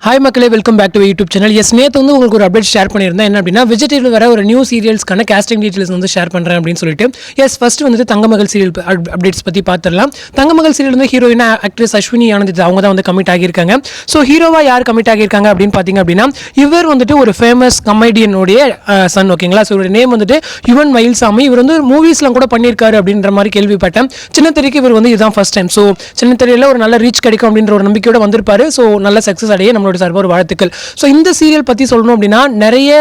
Hi மக்களே, welcome back to YouTube channel. Yes, நேற்று வந்து உங்களுக்கு ஒரு அப்டேட் ஷேர் பண்ணியிருந்தேன். என்ன அப்படின்னா, விஜய் டிவியில் வர ஒரு நியூ சீரியல்ஸ்க்கான கேஸ்டிங் டீட்டெயில்ஸ் வந்து ஷேர் பண்ணுறேன் அப்படின்னு சொல்லிட்டு. எஸ், ஃபர்ஸ்ட் வந்துட்டு தங்கமகள் சீரியல் அப்டேட்ஸ் பற்றி பார்த்துடலாம். தங்கமகள் சீரியல் வந்து ஹீரோயினா ஆக்ட்ரஸ் அஸ்வினி ஆனந்த் அவங்க தான் வந்து கமிட் ஆகியிருக்காங்க. ஸோ ஹீரோவா யார் கமிட் ஆகியிருக்காங்க அப்படின்னு பார்த்தீங்க அப்படின்னா, இவர் வந்துட்டு ஒரு ஃபேமஸ் கமெடியனுடைய சன். ஓகேங்களா? ஸோ இவருடைய நேம் வந்துட்டு யுவன் மயில்சாமி. இவர் வந்து மூவிஸ்லாம் கூட பண்ணியிருக்காரு அப்படின்ற மாதிரி கேள்விப்பட்டேன். சின்னத்திரைக்கு இவர் வந்து இதுதான் ஃபர்ஸ்ட் டைம். ஸோ சின்னத்திரையில் ஒரு நல்ல ரீச் கிடைக்கும் அப்படின்ற ஒரு நம்பிக்கையோட வந்திருப்பாரு. ஸோ நல்ல சக்ஸஸ் அடைய நம்மளோட சார்பாக ஒரு வாழ்த்துக்கள். ஸோ இந்த சீரியல் பற்றி சொல்லணும் அப்படின்னா, நிறைய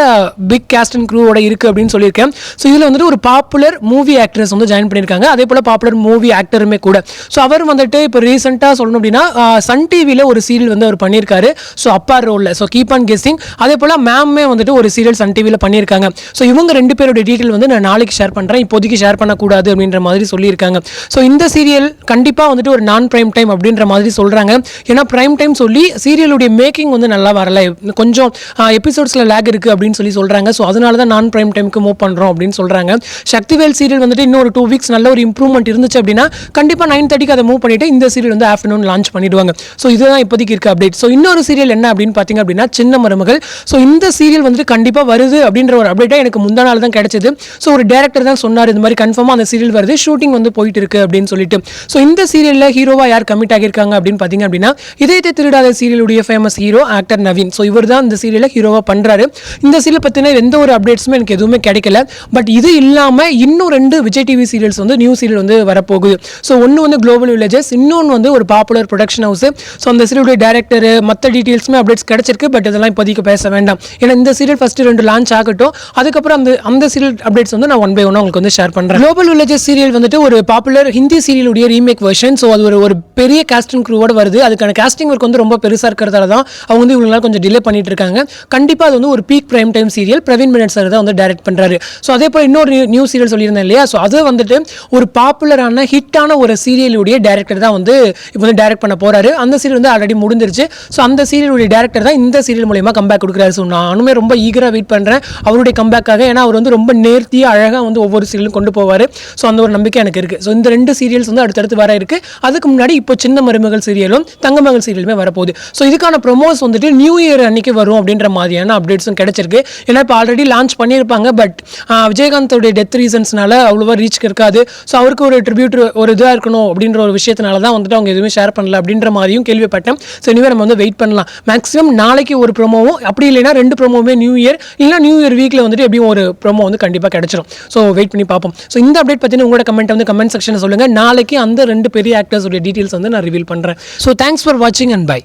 பிக் கேஸ்ட் அண்ட் க்ரூவோட இருக்குது அப்படின்னு சொல்லியிருக்கேன். ஸோ இதில் வந்துட்டு ஒரு பாப்புலர் மூவி ஆக்ட்ரஸ் வந்து ஜாயின் பண்ணியிருக்காங்க. அதே போல் பாப்புலர் மூவி ஆக்டருமே கூட. ஸோ அவர் வந்துட்டு இப்போ ரீசெண்டாக சொல்லணும் அப்படின்னா, சன் டிவியில் ஒரு சீரியல் வந்து அவர் பண்ணியிருக்காரு. ஸோ அப்பார் ரோலில். So keep on guessing. அதே போல் மேமே வந்துட்டு ஒரு சீரியல் சன் டிவியில் பண்ணியிருக்காங்க. ஸோ இவங்க ரெண்டு பேரோட டீட்டெயில் வந்து நான் நாளைக்கு ஷேர் பண்ணுறேன். இப்போதைக்கு ஷேர் பண்ணக்கூடாது அப்படின்ற மாதிரி சொல்லியிருக்காங்க. ஸோ இந்த சீரியல் கண்டிப்பாக வந்துட்டு ஒரு நான் பிரைம் டைம் அப்படின்ற மாதிரி சொல்கிறாங்க. ஏன்னா பிரைம் டைம் சொல்லி சீரியலுடைய மேக்கிங் வந்து நல்லா வரல, கொஞ்சம் எபிசோட்ஸில் லேக் இருக்குது அப்படின்னு சொல்கிறாங்க. ஸோ அதனால தான் நான் பிரைம் டைமுக்கு மூவ் பண்ணுறோம் அப்படின்னு சொல்கிறாங்க. சக்திவேல் சீரியல் வந்துட்டு இன்னும் ஒரு 2 வீக்ஸ் நல்ல ஒரு இம்ப்ரூவ்மெண்ட் இருந்துச்சு அப்படின்னா கண்டிப்பாக 9:30க்கு அதை மூவ் பண்ணிவிட்டு இந்த சீரியல் வந்து ஆஃப்டர்நூன் லான்ச் பண்ணிடுவாங்க. ஸோ இதுதான் இப்போதைக்கு இருக்க அப்டேட். ஸோ இன்னொரு சீரியல் என்ன அப்படின்னு பார்த்தீங்க அப்படின்னா, சின்ன மருமகள். ஸோ இந்த சீரியல் வந்துட்டு கண்டிப்பாக வருது அப்படின்ற ஒரு அப்டேட்டாக எனக்கு முந்தா நாள் தான் கிடைச்சது. ஸோ ஒரு டேரக்டர் தான் சொன்னார், இந்த மாதிரி கன்ஃபார்மாக அந்த சீரியல் வருது, ஷூட்டிங் வந்து போயிட்டு இருக்கு அப்படின்னு சொல்லிட்டு. ஸோ இந்த சீரியலில் ஹீரோவாக யார் கமிட் ஆகியிருக்காங்க அப்படின்னு பார்த்தீங்க அப்படின்னா, இதயத்தை திருடாத சீரியலுடைய famous hero actor Naveen. So இவர் தான் இந்த சீரியலில் ஹீரோவாக பண்ணுறாரு. இந்த சீரியல் பற்றின எந்த ஒரு அப்டேட்ஸுமே எனக்கு எதுவுமே கிடைக்கல. பட் இது இல்லாமல் இன்னும் 2 விஜய் டிவி சீரியல்ஸ் வந்து நியூ சீரியல் வந்து வரப்போகுது. ஸோ ஒன்று வந்து குளோபல் வில்லேஜஸ், இன்னொன்று வந்து ஒரு பாப்புலர் ப்ரொடக்ஷன் ஹவுஸ். ஸோ அந்த சீரியலுடைய டேரக்டர் மற்ற டீட்டெயில்ஸுமே அப்டேட்ஸ் கிடைச்சிருக்கு. பட் இதெல்லாம் இப்போதைக்கு பேச வேண்டாம். ஏன்னா இந்த சீரியல் ஃபஸ்ட்டு 2 லான்ச் ஆகட்டும். அதுக்கப்புறம் அந்த சீரியல் அப்டேட்ஸ் வந்து நான் ஒன் பை ஒன் உங்களுக்கு வந்து ஷேர் பண்ணுறேன். குளோபல் வில்லேஜஸ் சீரியல் வந்துட்டு ஒரு பாப்புலர் ஹிந்தி சீரியலுடைய ரீமேக் வெர்ஷன். ஸோ அது ஒரு பெரிய காஸ்டிங் க்ரூவோட வருது. அதுக்கான காஸ்டிங் ஒர்க் வந்து ரொம்ப பெருசாக இருக்கிறதால தான் அவங்க வந்து இவங்களால கொஞ்சம் டிலே பண்ணிட்டு இருக்காங்க. கண்டிப்பாக அது வந்து ஒரு peak prime time serial. Praveen Menon sir தான் வந்து டைரக்ட் பண்ணுறாரு. ஸோ அதே போல் இன்னொரு நியூ சீரியல் சொல்லியிருந்தேன் இல்லையா? ஸோ அது வந்துட்டு ஒரு பாப்புலரான ஹிட்டான ஒரு சீரியலுடைய டேரக்டர் தான் வந்து இப்போ வந்து டைரக்ட் பண்ண போறாரு. அந்த சீரியல் வந்து ஆல்ரெடி முடிஞ்சிருச்சு. ஸோ அந்த சீரியலுடைய டேரக்டர் தான் இந்த சீரியல் மூலமா கம்பேக் கொடுக்குறாரு. ஸோ நானுமே ரொம்ப ஈகராக வெயிட் பண்ணுறேன் அவருடைய கம்பேக்காக. ஏன்னா அவர் வந்து ரொம்ப நேர்த்தியாக அழகாக வந்து ஒவ்வொரு சீரியலும் கொண்டு போவார். ஸோ அந்த ஒரு நம்பிக்கை எனக்கு இருக்குது. ஸோ இந்த 2 சீரியல்ஸ் வந்து அடுத்தடுத்து வர இருக்குது. அதுக்கு முன்னாடி இப்போ சின்ன மருமகள் சீரியலும் தங்கமகள் சீரியலுமே வரப்போகுது. ஸோ இதுக்கான ப்ரொமோஸ் வந்துட்டு நியூ இயர் அன்னைக்கு வரும் அப்படின்ற மாதிரியான அப்டேட்ஸும் கிடைச்சிருக்கு. ஏன்னா இப்போ ஆல்ரெடி லான்ச் பண்ணியிருப்பாங்க. பட் விஜயகாந்தோடைய டெத் ரீசன்ஸ்னால அவ்வளோவா ரீச் இருக்காது. ஸோ அவருக்கு ஒரு ட்ரிபியூட் ஒரு இதாக இருக்கணும் அப்படின்ற ஒரு விஷயத்தினால தான் வந்துட்டு அவங்க எதுவுமே ஷேர் பண்ணல அப்படின்ற மாதிரியும் கேள்விப்பட்டேன். ஸோ இனிமேல் நம்ம வந்து வெயிட் பண்ணலாம். மேக்ஸிமம் நாளைக்கு ஒரு ப்ரோமோவும், அப்படி இல்லைன்னா 2 ப்ரோமோவுமே நியூ இயர் இல்லைனா நியூ இயர் வீக்கில் வந்துட்டு எப்படியும் ஒரு ப்ரோமோ வந்து கண்டிப்பாக கிடைச்சிடும். ஸோ வெயிட் பண்ணி பார்ப்போம். ஸோ இந்த அப்டேட் பற்றின உங்களோட கமெண்ட் வந்து கமெண்ட் செக்ஷனில் சொல்லுங்கள். நாளைக்கு அந்த 2 பெரிய ஆக்டர்ஸோட டீட்டெயில்ஸ் வந்து நான் ரிவீல் பண்ணுறேன். ஸோ தேங்க்ஸ் ஃபார் வாட்சிங் அண்ட் பை.